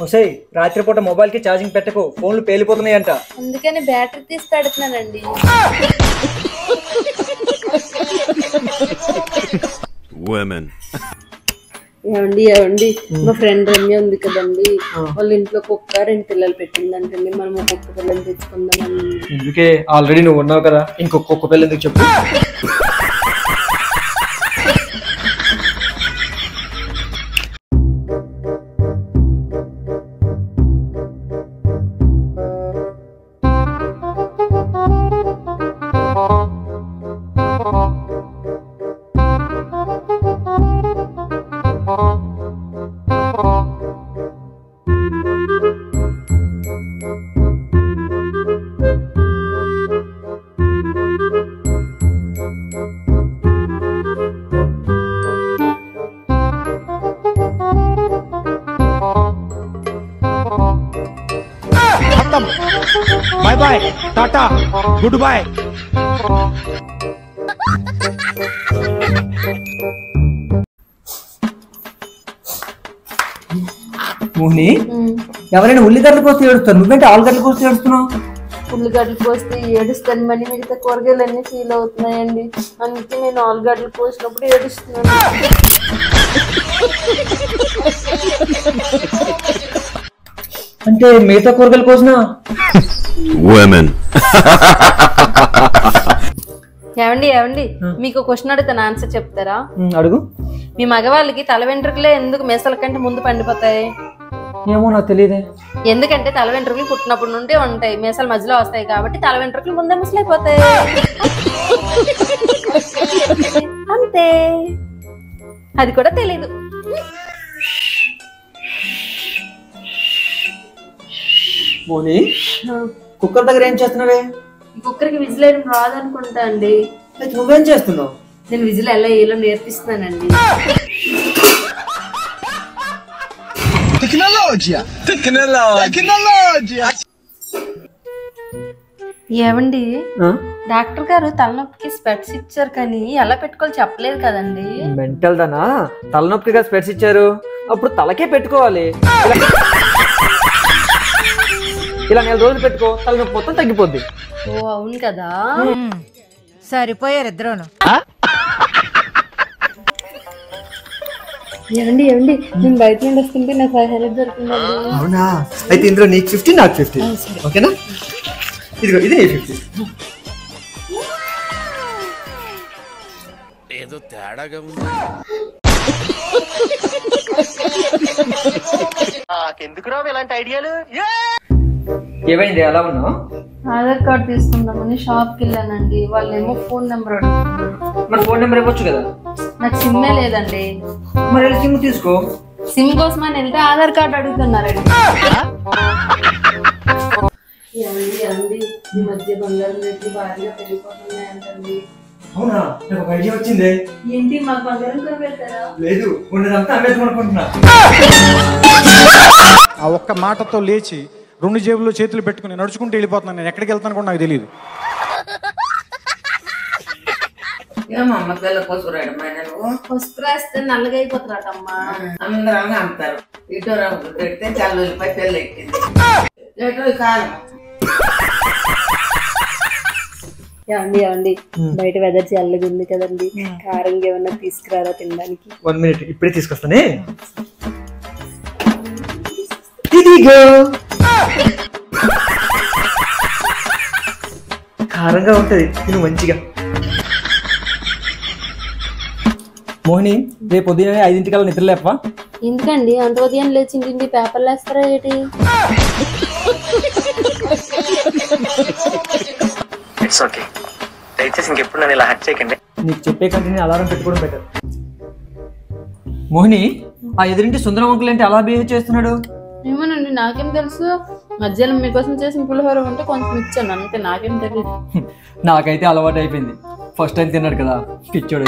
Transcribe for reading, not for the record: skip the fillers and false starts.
ఒసేయ్ రాత్రిపూట మొబైల్ కి ఛార్జింగ్ పెట్టకు, ఫోన్లు పేలిపోతున్నాయంట. అందుకని బ్యాటరీ తీసి పెడుతున్నానండి. ఏమండి మా ఫ్రెండ్ రమ్య ఉంది కదండి, వాళ్ళ ఇంట్లో కుక్క 2 పిల్లలు పెట్టిందంటండి. మనం కుక్క పిల్లలు తెచ్చుకుందామని. ఎందుకే, ఆల్రెడీ నువ్వు ఉన్నావు కదా, ఇంకొక కుక్క పిల్ల ఎందుకు చెప్పు. Bye bye tata good bye. Mohini, ఎవరైనా ఉల్లిగడ్డల కోసం ఏడుస్తారు, నువ్వేంటి ఆలుగడ్డల కోసం ఏడుస్తున్నావు? ఉల్లిగడ్డలు కోస్తే ఏడుస్తాను, మళ్ళీ మిగతా కూరగాయలన్నీ ఫీల్ అవుతున్నాయండి. అందుకే నేను ఆలుగడ్డలు కోసినప్పుడు ఏడుస్తున్నాను. అంటే మిగతా కూరగాయల కోసనా? ఏమండి మీకు క్వశ్చన్ అడుగుతాను, ఆన్సర్ చెప్తారా? అడుగు. మీ మగవాళ్ళకి తల వెంట్రుకలే ఎందుకు మీసాల కంటే ముందు పండిపోతాయి? ఏమో నాకు తెలియదే. ఎందుకంటే తల వెంట్రుకలు పుట్టినప్పుడు నుండి ఉంటాయి, మీసాలు మధ్యలో వస్తాయి కాబట్టి తల వెంట్రుకలు ముందే ముసలైపోతాయి. అంతే, అది కూడా తెలీదు. మోని, కుక్కర్ దగ్గర ఏం చేస్తున్నావే? ఈ కుక్కర్కి విజిల్ వేయడం రాదనుకుంటా అండి. నువ్వేం చేస్తున్నావు? నేను విజిల్ ఎలా వేయాలో నేర్పిస్తున్నానండి. ఏమండి, డాక్టర్ గారు తలనొప్పికి స్పెట్స్ ఇచ్చారు కానీ ఎలా పెట్టుకోవాలి చెప్పలేదు కదండి. మెంటల్ దానా, తలనొప్పిగా స్పెట్స్ ఇచ్చారు, అప్పుడు తలకే పెట్టుకోవాలి. ఇలా 4 రోజులు పెట్టుకో, తలనొప్పి మొత్తం తగ్గిపోద్ది. ఓ అవును కదా, సరిపోయారు ఇద్దరును. ఏమండి నేను బయట నుండి వస్తుంటే నాకు 500 దొరికిందండి. అవునా? అయితే ఇందులో నీకు 50 నాకు 50, ఓకేనా? ఇదిగో ఇది నీ 50. ఏదో తేడాగా ఉంది. నాకెందుకు రావు ఇలాంటి ఐడియాలు? ఏమైంది, ఎలా ఉన్నావు? ఆధార్ కార్డు తీసుకుందామని షాప్ కి వెళ్ళానండి, వాళ్ళేమో ఫోన్ నెంబర్ అడుగుతున్నారు. మరి ఫోన్ నెంబర్ ఇవ్వచ్చు కదా. నాకు సిమ్మే లేదండి. మరి సిమ్ తీసుకో. సిమ్ కోసం అని వెళ్తే ఆధార్ కార్డు అడుగుతున్నారండి. ఏమండి ఈ మధ్య బంగారం రేట్లు భారీగా పెరిగిపోతున్నాయంటండి. అవునా? నాకు ఒక ఐడియా వచ్చింది. ఏంటి, మాకు బంగారం కొని పెడతారా? లేదు, ఉన్నదంతా అమ్మేద్దామనుకుంటున్నా. ఆ ఒక్క మాటతో లేచి 2 జేబుల్లో చేతులు పెట్టుకుని నడుచుకుంటూ వెళ్ళిపోతున్నాను. నేను ఎక్కడికి వెళ్తాను కూడా నాకు తెలియదు. పసుపు రాస్తే నల్లగా అయిపోతున్నారమ్మా. అందరూ అమ్ముతారు. ఇటు రంగు పెడితే చాలా రూపాయలు పెళ్ళి ఎక్కింది. కాలం ఏమండి బయట వెదర్ చల్లగా ఉంది కదండి, కారంగా ఏమన్నా తీసుకురారా తినడానికి? 1 మినిట్, ఇప్పుడే తీసుకొస్తానే. ఇదిగో కారంగా ఉంటది, తిను మంచిగా. మోహిని, రేపు ఉదయం 5 నిద్రలేపా? ఎందుకండి అంత ఉదయం లేచిండి పేపర్లు వేస్తారా ఏంటి? ఇట్స్ ఓకే, దయచేసి ఇంకెప్పుడు నన్ను ఇలా హట్ చేయకండి. నీకు చెప్పే కంటే అలారం పెట్టుకోవడం బెటర్. మోహిని, ఆ ఎదురింటి సుందరం అంకుల్ ఏంటి అలా బిహేవ్ చేస్తున్నాడు? ఏమోనండి, నాకేం తెలుసు. మధ్యాహ్నం మీకోసం చేసిన పులిహోర ఉంటే కొంచెం ఇచ్చాను అంతే, నాకేం తెలియదు. నాకైతే అలవాటు అయిపోయింది, ఫస్ట్ టైం తిన్నాడు కదా, పిచ్చోడు.